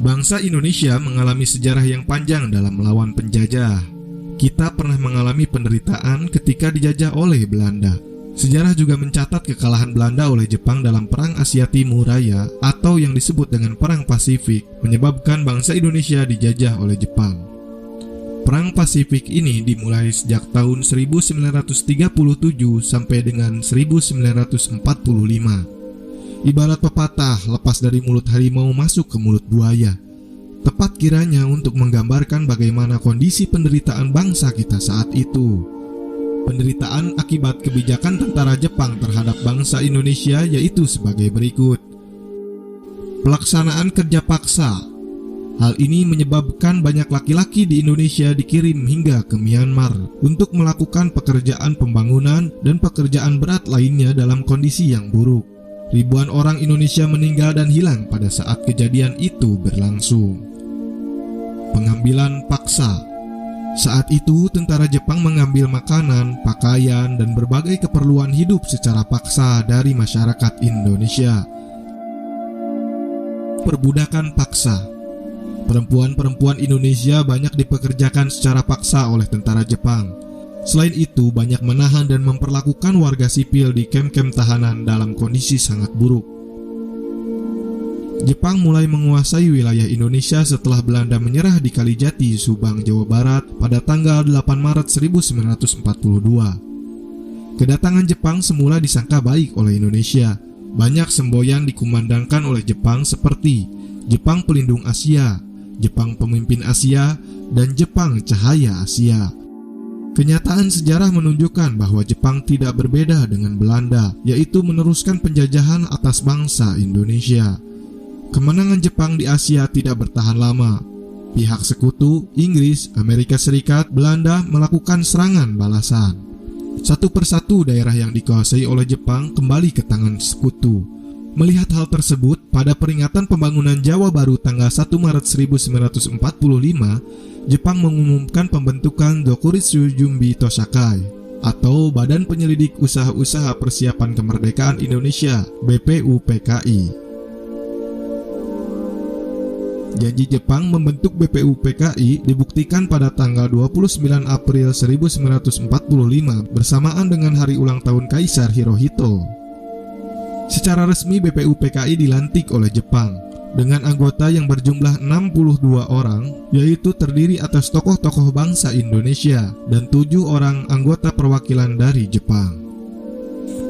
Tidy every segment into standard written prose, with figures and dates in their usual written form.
Bangsa Indonesia mengalami sejarah yang panjang dalam melawan penjajah. Kita pernah mengalami penderitaan ketika dijajah oleh Belanda. Sejarah juga mencatat kekalahan Belanda oleh Jepang dalam Perang Asia Timur Raya atau yang disebut dengan Perang Pasifik, menyebabkan bangsa Indonesia dijajah oleh Jepang. Perang Pasifik ini dimulai sejak tahun 1937 sampai dengan 1945. Ibarat pepatah, lepas dari mulut harimau masuk ke mulut buaya. Tepat kiranya untuk menggambarkan bagaimana kondisi penderitaan bangsa kita saat itu. Penderitaan akibat kebijakan tentara Jepang terhadap bangsa Indonesia yaitu sebagai berikut. Pelaksanaan kerja paksa. Hal ini menyebabkan banyak laki-laki di Indonesia dikirim hingga ke Myanmar untuk melakukan pekerjaan pembangunan dan pekerjaan berat lainnya dalam kondisi yang buruk. Ribuan orang Indonesia meninggal dan hilang pada saat kejadian itu berlangsung. Pengambilan paksa. Saat itu, tentara Jepang mengambil makanan, pakaian, dan berbagai keperluan hidup secara paksa dari masyarakat Indonesia. Perbudakan paksa. Perempuan-perempuan Indonesia banyak dipekerjakan secara paksa oleh tentara Jepang. Selain itu, banyak menahan dan memperlakukan warga sipil di kem-kem tahanan dalam kondisi sangat buruk. Jepang mulai menguasai wilayah Indonesia setelah Belanda menyerah di Kalijati, Subang, Jawa Barat pada tanggal 8 Maret 1942. Kedatangan Jepang semula disangka baik oleh Indonesia. Banyak semboyan dikumandangkan oleh Jepang seperti Jepang Pelindung Asia, Jepang Pemimpin Asia, dan Jepang Cahaya Asia. Kenyataan sejarah menunjukkan bahwa Jepang tidak berbeda dengan Belanda, yaitu meneruskan penjajahan atas bangsa Indonesia. Kemenangan Jepang di Asia tidak bertahan lama. Pihak sekutu, Inggris, Amerika Serikat, Belanda melakukan serangan balasan. Satu persatu daerah yang dikuasai oleh Jepang kembali ke tangan sekutu. Melihat hal tersebut, pada peringatan pembangunan Jawa Baru tanggal 1 Maret 1945, Jepang mengumumkan pembentukan Dokuritsu Jumbi Tosakai atau Badan Penyelidik Usaha-Usaha Persiapan Kemerdekaan Indonesia, BPUPKI. Janji Jepang membentuk BPUPKI dibuktikan pada tanggal 29 April 1945 bersamaan dengan hari ulang tahun Kaisar Hirohito. Secara resmi BPUPKI dilantik oleh Jepang dengan anggota yang berjumlah 62 orang, yaitu terdiri atas tokoh-tokoh bangsa Indonesia dan 7 orang anggota perwakilan dari Jepang.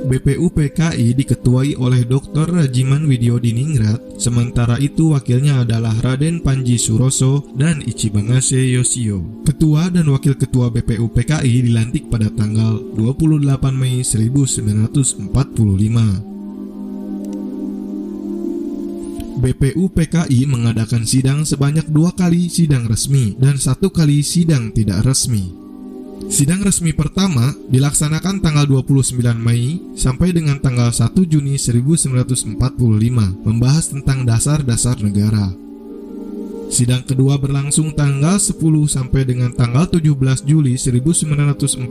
BPUPKI diketuai oleh Dr. Rajiman Widyodiningrat, sementara itu wakilnya adalah Raden Panji Suroso dan Ichibangase Yoshio. Ketua dan wakil ketua BPUPKI dilantik pada tanggal 28 Mei 1945. BPUPKI mengadakan sidang sebanyak 2 kali sidang resmi dan 1 kali sidang tidak resmi. Sidang resmi pertama dilaksanakan tanggal 29 Mei sampai dengan tanggal 1 Juni 1945, membahas tentang dasar-dasar negara. Sidang kedua berlangsung tanggal 10 sampai dengan tanggal 17 Juli 1945,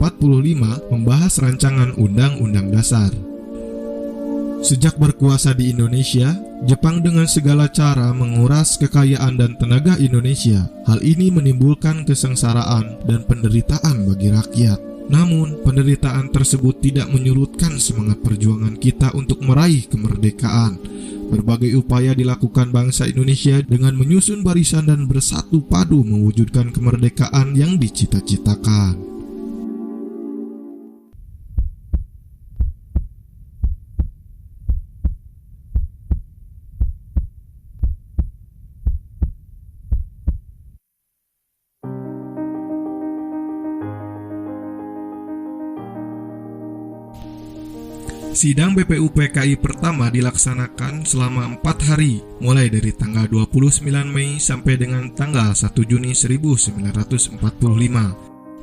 membahas rancangan Undang-Undang Dasar. Sejak berkuasa di Indonesia, Jepang dengan segala cara menguras kekayaan dan tenaga Indonesia. Hal ini menimbulkan kesengsaraan dan penderitaan bagi rakyat. Namun, penderitaan tersebut tidak menyurutkan semangat perjuangan kita untuk meraih kemerdekaan. Berbagai upaya dilakukan bangsa Indonesia dengan menyusun barisan dan bersatu padu mewujudkan kemerdekaan yang dicita-citakan. Sidang BPUPKI pertama dilaksanakan selama 4 hari, mulai dari tanggal 29 Mei sampai dengan tanggal 1 Juni 1945.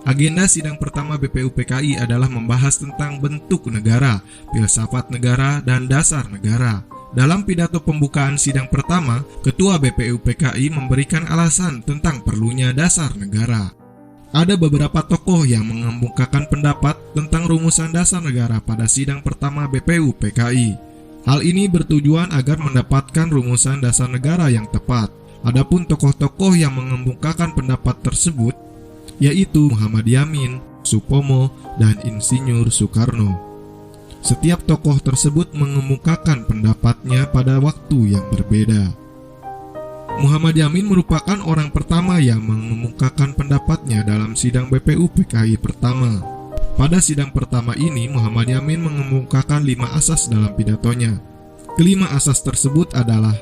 Agenda sidang pertama BPUPKI adalah membahas tentang bentuk negara, filsafat negara, dan dasar negara. Dalam pidato pembukaan sidang pertama, Ketua BPUPKI memberikan alasan tentang perlunya dasar negara. Ada beberapa tokoh yang mengemukakan pendapat tentang rumusan dasar negara pada sidang pertama BPUPKI. Hal ini bertujuan agar mendapatkan rumusan dasar negara yang tepat. Adapun tokoh-tokoh yang mengemukakan pendapat tersebut yaitu Muhammad Yamin, Supomo, dan Insinyur Soekarno. Setiap tokoh tersebut mengemukakan pendapatnya pada waktu yang berbeda. Muhammad Yamin merupakan orang pertama yang mengemukakan pendapatnya dalam sidang BPUPKI pertama. Pada sidang pertama ini, Muhammad Yamin mengemukakan 5 asas dalam pidatonya. Kelima asas tersebut adalah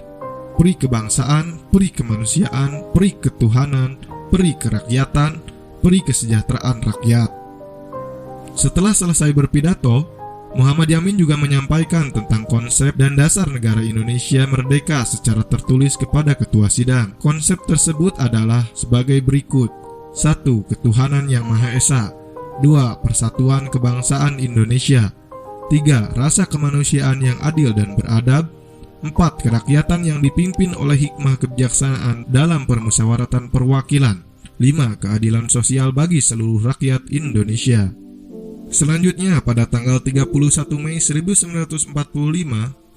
peri kebangsaan, peri kemanusiaan, peri ketuhanan, peri kerakyatan, peri kesejahteraan rakyat. Setelah selesai berpidato, Muhammad Yamin juga menyampaikan tentang konsep dan dasar negara Indonesia merdeka secara tertulis kepada ketua sidang. Konsep tersebut adalah sebagai berikut. 1. Ketuhanan yang Maha Esa. 2. Persatuan kebangsaan Indonesia. 3. Rasa kemanusiaan yang adil dan beradab. 4. Kerakyatan yang dipimpin oleh hikmah kebijaksanaan dalam permusyawaratan perwakilan. 5. Keadilan sosial bagi seluruh rakyat Indonesia. Selanjutnya, pada tanggal 31 Mei 1945,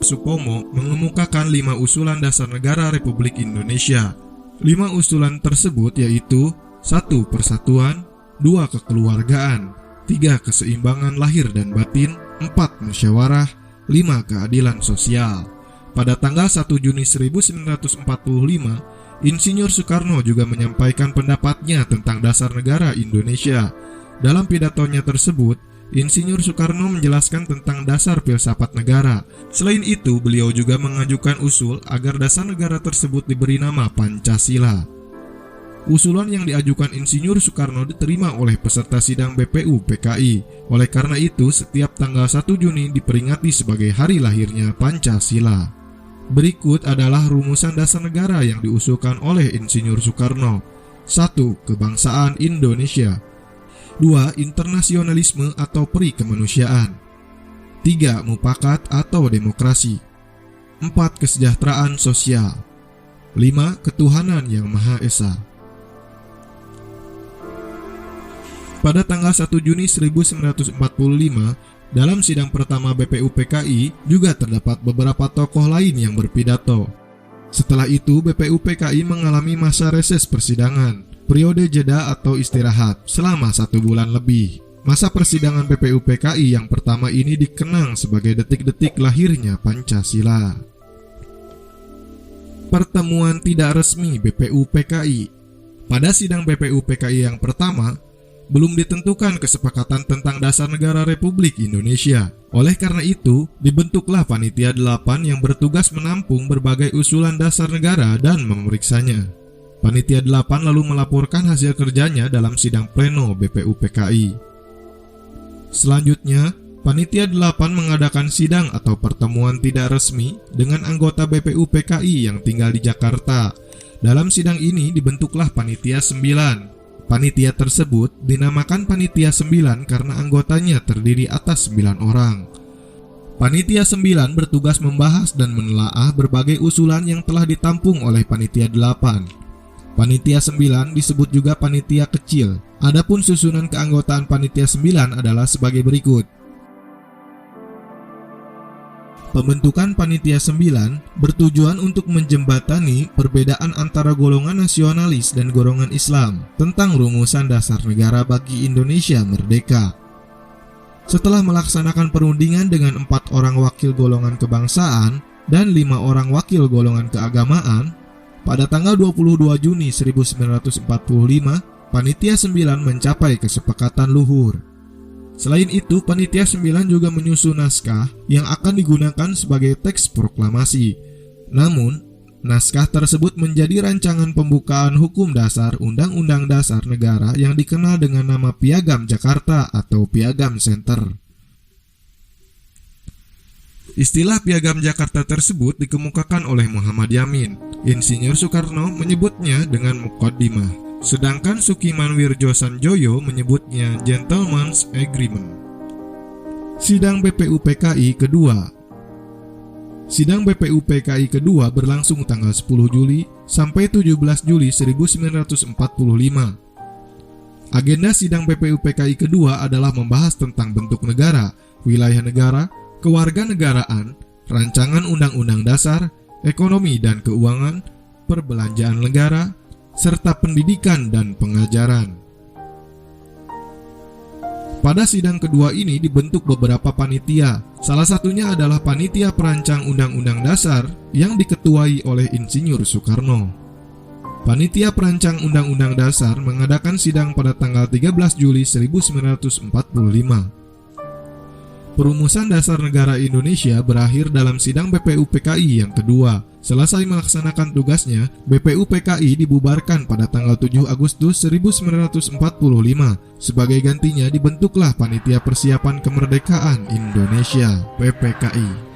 Supomo mengemukakan 5 usulan dasar negara Republik Indonesia. 5 usulan tersebut yaitu 1. Persatuan, 2. Kekeluargaan, 3. Keseimbangan lahir dan batin, 4. Musyawarah, 5. Keadilan sosial. Pada tanggal 1 Juni 1945, Insinyur Soekarno juga menyampaikan pendapatnya tentang dasar negara Indonesia. Dalam pidatonya tersebut, Insinyur Soekarno menjelaskan tentang dasar filsafat negara. Selain itu, beliau juga mengajukan usul agar dasar negara tersebut diberi nama Pancasila. Usulan yang diajukan Insinyur Soekarno diterima oleh peserta sidang BPUPKI. Oleh karena itu, setiap tanggal 1 Juni diperingati sebagai hari lahirnya Pancasila. Berikut adalah rumusan dasar negara yang diusulkan oleh Insinyur Soekarno. 1. Kebangsaan Indonesia. 2. Internasionalisme atau peri kemanusiaan. 3. Mufakat atau demokrasi. 4. Kesejahteraan sosial. 5. Ketuhanan yang Maha Esa. Pada tanggal 1 Juni 1945, dalam sidang pertama BPUPKI juga terdapat beberapa tokoh lain yang berpidato. Setelah itu, BPUPKI mengalami masa reses persidangan, periode jeda atau istirahat selama 1 bulan lebih. Masa persidangan BPUPKI yang pertama ini dikenang sebagai detik-detik lahirnya Pancasila. Pertemuan tidak resmi BPUPKI. Pada sidang BPUPKI yang pertama, belum ditentukan kesepakatan tentang dasar negara Republik Indonesia. Oleh karena itu, dibentuklah Panitia 8 yang bertugas menampung berbagai usulan dasar negara dan memeriksanya. Panitia 8 lalu melaporkan hasil kerjanya dalam sidang pleno BPUPKI. Selanjutnya, Panitia 8 mengadakan sidang atau pertemuan tidak resmi dengan anggota BPUPKI yang tinggal di Jakarta. Dalam sidang ini dibentuklah Panitia 9. Panitia tersebut dinamakan Panitia 9 karena anggotanya terdiri atas 9 orang. Panitia 9 bertugas membahas dan menelaah berbagai usulan yang telah ditampung oleh Panitia 8. Panitia 9 disebut juga Panitia Kecil. Adapun susunan keanggotaan Panitia 9 adalah sebagai berikut. Pembentukan Panitia 9 bertujuan untuk menjembatani perbedaan antara golongan nasionalis dan golongan Islam tentang rumusan dasar negara bagi Indonesia merdeka. Setelah melaksanakan perundingan dengan 4 orang wakil golongan kebangsaan dan 5 orang wakil golongan keagamaan, pada tanggal 22 Juni 1945, Panitia 9 mencapai kesepakatan luhur. Selain itu, Panitia 9 juga menyusun naskah yang akan digunakan sebagai teks proklamasi. Namun, naskah tersebut menjadi rancangan pembukaan hukum dasar Undang-Undang Dasar Negara yang dikenal dengan nama Piagam Jakarta atau Piagam Center. Istilah Piagam Jakarta tersebut dikemukakan oleh Muhammad Yamin. Insinyur Soekarno menyebutnya dengan Muqaddimah. Sedangkan Sukiman Wirjo Sanjoyo menyebutnya Gentleman's Agreement. Sidang BPUPKI kedua. Sidang BPUPKI kedua berlangsung tanggal 10 Juli sampai 17 Juli 1945. Agenda sidang BPUPKI kedua adalah membahas tentang bentuk negara, wilayah negara, kewarganegaraan, rancangan undang-undang dasar, ekonomi dan keuangan, perbelanjaan negara, serta pendidikan dan pengajaran. Pada sidang kedua ini dibentuk beberapa panitia. Salah satunya adalah Panitia Perancang Undang-Undang Dasar yang diketuai oleh Insinyur Soekarno. Panitia Perancang Undang-Undang Dasar mengadakan sidang pada tanggal 13 Juli 1945. Perumusan Dasar Negara Indonesia berakhir dalam sidang BPUPKI yang kedua. Selesai melaksanakan tugasnya, BPUPKI dibubarkan pada tanggal 7 Agustus 1945. Sebagai gantinya dibentuklah Panitia Persiapan Kemerdekaan Indonesia (PPKI).